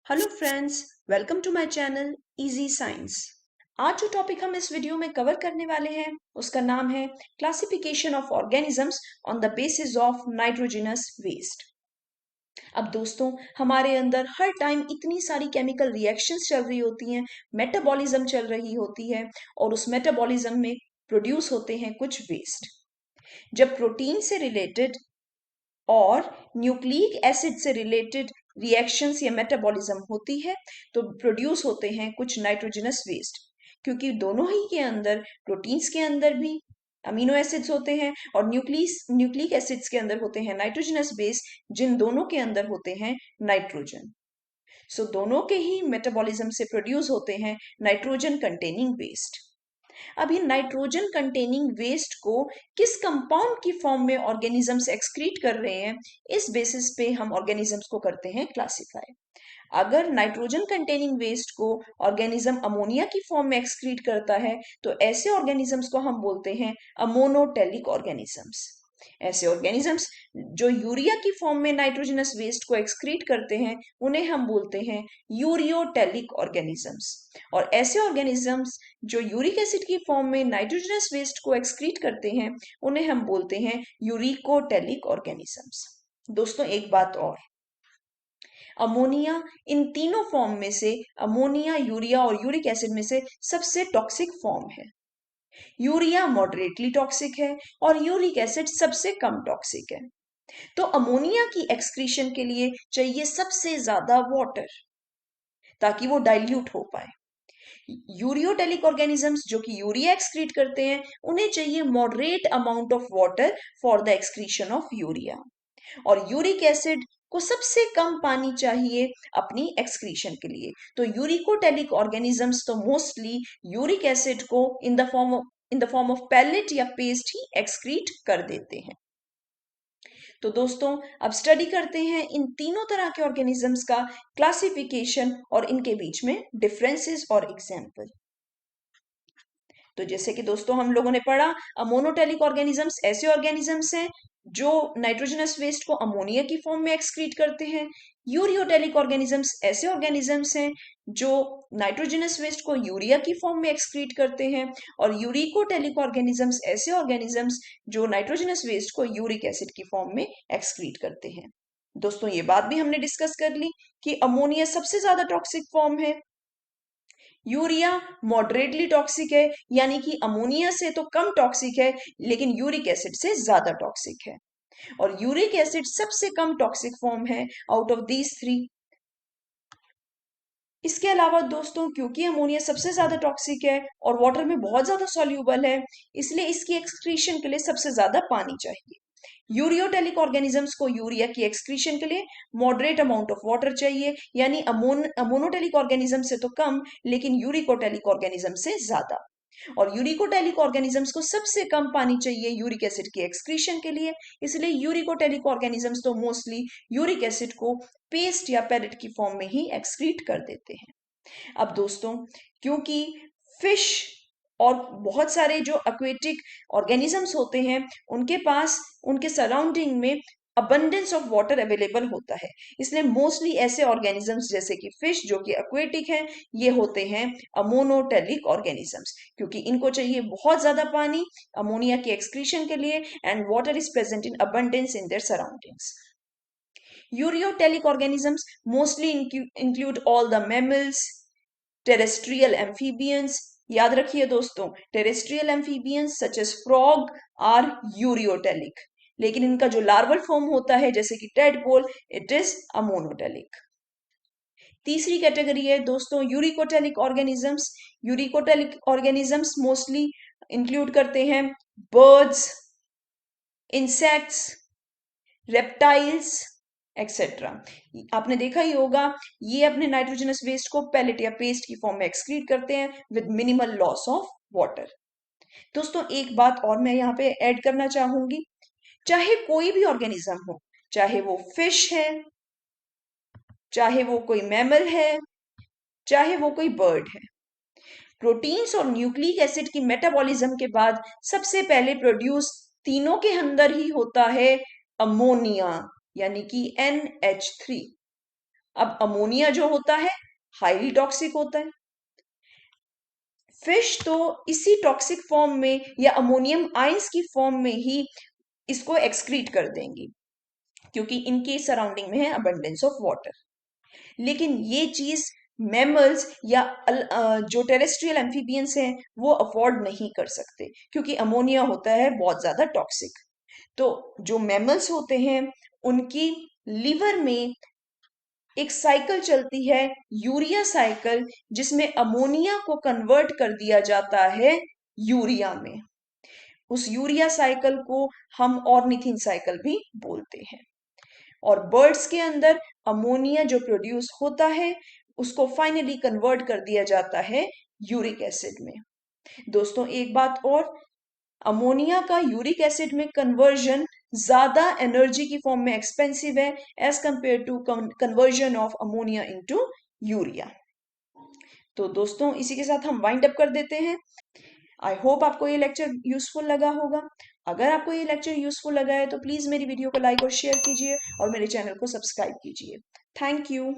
Hello friends, welcome to my channel easy science. आज जो topic हम इस वीडियो में कवर करने वाले हैं उसका नाम है classification of organisms on the basis of nitrogenous waste. अब दोस्तों, हमारे अंदर हर टाइम इतनी सारी केमिकल रिएक्शंस चल रही होती हैं, मेटाबॉलिज्म चल रही होती है और उस मेटाबॉलिज्म में प्रोड्यूस होते हैं कुछ वेस्ट। जब प्रोटीन से रिलेटेड और न्यूक्लिक एसिड से रिलेटेड रिएक्शंस या मेटाबॉलिज्म होती है तो प्रोड्यूस होते हैं कुछ नाइट्रोजनस वेस्ट, क्योंकि दोनों ही के अंदर, प्रोटीन्स के अंदर भी अमीनो एसिड्स होते हैं और न्यूक्लिक एसिड्स के अंदर होते हैं नाइट्रोजनस बेस, जिन दोनों के अंदर होते हैं नाइट्रोजन। सो दोनों के ही मेटाबॉलिज्म से प्रोड्यूस होते हैं नाइट्रोजन कंटेनिंग वेस्ट। अब ये नाइट्रोजन कंटेनिंग वेस्ट को किस कंपाउंड की फॉर्म में ऑर्गेनिजम्स एक्सक्रीट कर रहे हैं, इस बेसिस पे हम ऑर्गेनिजम्स को करते हैं क्लासिफाई। अगर नाइट्रोजन कंटेनिंग वेस्ट को ऑर्गेनिज्म अमोनिया की फॉर्म में एक्सक्रीट करता है तो ऐसे ऑर्गेनिजम्स को हम बोलते हैं अमोनोटेलिक ऑर्गेनिजम्स। ऐसे ऑर्गेनिजम्स जो यूरिया की फॉर्म में नाइट्रोजनस वेस्ट को एक्सक्रीट करते हैं उन्हें हम बोलते हैं यूरियोटेलिक ऑर्गेनिजम्स। और ऐसे ऑर्गेनिजम्स जो यूरिक एसिड की फॉर्म में नाइट्रोजनस वेस्ट को एक्सक्रीट करते हैं उन्हें हम बोलते हैं यूरिकोटेलिक ऑर्गेनिजम्स। दोस्तों, एक बात और, अमोनिया इन तीनों फॉर्म में से, अमोनिया, यूरिया और यूरिक एसिड में से सबसे टॉक्सिक फॉर्म है। यूरिया मॉडरेटली टॉक्सिक है और यूरिक एसिड सबसे कम टॉक्सिक है। तो अमोनिया की एक्सक्रीशन के लिए चाहिए सबसे ज्यादा वाटर ताकि वो डाइल्यूट हो पाए। यूरियोटेलिक ऑर्गेनिजम्स जो कि यूरिया एक्सक्रीट करते हैं उन्हें चाहिए moderate amount of water for the excretion of urea. और यूरिक एसिड को सबसे कम पानी चाहिए अपनी एक्सक्रीशन के लिए। तो यूरिकोटेलिक ऑर्गेनिजम्स तो मोस्टली यूरिक एसिड को in the form of pellet या पेस्ट ही एक्सक्रीट कर देते हैं। तो दोस्तों, अब स्टडी करते हैं इन तीनों तरह के ऑर्गेनिजम्स का क्लासिफिकेशन और इनके बीच में डिफरेंसेस और एग्जाम्पल। तो जैसे कि दोस्तों हम लोगों ने पढ़ा, अमोनोटेलिक ऑर्गेनिजम्स ऐसे ऑर्गेनिजम्स हैं जो नाइट्रोजनस वेस्ट को अमोनिया की फॉर्म में एक्सक्रीट करते हैं। यूरियोटेलिक ऑर्गेनिजम्स ऐसे ऑर्गेनिजम्स हैं जो नाइट्रोजनस वेस्ट को यूरिया की फॉर्म में एक्सक्रीट करते हैं। और यूरिकोटेलिक ऑर्गेनिजम्स ऐसे ऑर्गेनिजम्स जो नाइट्रोजनस वेस्ट को यूरिक एसिड की फॉर्म में एक्सक्रीट करते हैं। दोस्तों, ये बात भी हमने डिस्कस कर ली कि अमोनिया सबसे ज्यादा टॉक्सिक फॉर्म है, यूरिया मॉडरेटली टॉक्सिक है, यानी कि अमोनिया से तो कम टॉक्सिक है लेकिन यूरिक एसिड से ज्यादा टॉक्सिक है। और यूरिक एसिड सबसे कम टॉक्सिक फॉर्म है आउट ऑफ दीज थ्री। इसके अलावा दोस्तों, क्योंकि अमोनिया सबसे ज्यादा टॉक्सिक है और वाटर में बहुत ज्यादा सॉल्यूबल है, इसलिए इसकी एक्सक्रीशन के लिए सबसे ज्यादा पानी चाहिए। यूरियोटेलिक ऑर्गेनिजम्स को यूरिया की एक्सक्रीशन के लिए मॉडरेट अमाउंट ऑफ वाटर चाहिए, यानी अमोनोटेलिक ऑर्गेनिज्म से तो कम लेकिन यूरिकोटेलिक ऑर्गेनिज्म से ज्यादा। और यूरिकोटेलिक ऑर्गेनिजम्स को सबसे कम पानी चाहिए यूरिक एसिड की एक्सक्रीशन के लिए, इसलिए यूरिकोटेलिक ऑर्गेनिजम्स तो मोस्टली यूरिक एसिड को पेस्ट या पैलेट की फॉर्म में ही एक्सक्रीट कर देते हैं। अब दोस्तों, क्योंकि फिश और बहुत सारे जो एक्वेटिक ऑर्गेनिजम्स होते हैं उनके पास उनके सराउंडिंग में अबंडेंस ऑफ वाटर अवेलेबल होता है, इसलिए मोस्टली ऐसे ऑर्गेनिजम्स जैसे कि फिश जो कि एक्वेटिक हैं ये होते हैं अमोनोटेलिक ऑर्गेनिजम्स, क्योंकि इनको चाहिए बहुत ज्यादा पानी अमोनिया की एक्सक्रीशन के लिए and water is present in abundance in their surroundings. Ureotelic organisms mostly include all the mammals, terrestrial amphibians. याद रखिए दोस्तों, terrestrial amphibians such as frog are ureotelic, लेकिन इनका जो लार्वल फॉर्म होता है जैसे कि टेडपोल, इट इज अमोनोटेलिक। तीसरी कैटेगरी है दोस्तों uricotelic organisms. Uricotelic organisms mostly include करते हैं बर्ड्स, इंसेक्ट्स, रेप्टाइल्स एक्सेट्रा। आपने देखा ही होगा, ये अपने नाइट्रोजनस वेस्ट को पैलेट या पेस्ट की फॉर्म में एक्सक्रीट करते हैं with minimal loss of water. दोस्तों, एक बात और मैं यहाँ पे ऐड करना चाहूंगी, चाहे कोई भी ऑर्गेनिज्म हो, चाहे वो फिश है, चाहे वो कोई मैमल है, चाहे वो कोई बर्ड है, प्रोटीन्स और न्यूक्लिक एसिड की मेटाबॉलिज्म के बाद सबसे पहले प्रोड्यूस तीनों के अंदर ही होता है अमोनिया, यानी कि NH3। अब अमोनिया जो होता है हाईली टॉक्सिक होता है। फिश तो इसी टॉक्सिक फॉर्म में या अमोनियम आयंस की फॉर्म में ही इसको एक्सक्रीट कर देंगी, क्योंकि इनके सराउंडिंग में है अबंडेंस ऑफ वाटर। लेकिन ये चीज मैमल्स या जो टेरेस्ट्रियल एम्फीबियंस हैं वो अफोर्ड नहीं कर सकते, क्योंकि अमोनिया होता है बहुत ज्यादा टॉक्सिक। तो जो मैमल्स होते हैं उनकी लिवर में एक साइकिल चलती है, यूरिया साइकिल, जिसमें अमोनिया को कन्वर्ट कर दिया जाता है यूरिया में। उस यूरिया साइकिल को हम ऑर्निथिन साइकिल भी बोलते हैं। और बर्ड्स के अंदर अमोनिया जो प्रोड्यूस होता है उसको फाइनली कन्वर्ट कर दिया जाता है यूरिक एसिड में। दोस्तों एक बात और, अमोनिया का यूरिक एसिड में कन्वर्जन ज्यादा एनर्जी की फॉर्म में एक्सपेंसिव है as compare to conversion of ammonia into urea. तो दोस्तों इसी के साथ हम वाइंड अप कर देते हैं। आई होप आपको ये लेक्चर यूजफुल लगा होगा। अगर आपको ये लेक्चर यूजफुल लगा है तो प्लीज मेरी वीडियो को लाइक और शेयर कीजिए और मेरे चैनल को सब्सक्राइब कीजिए। Thank you.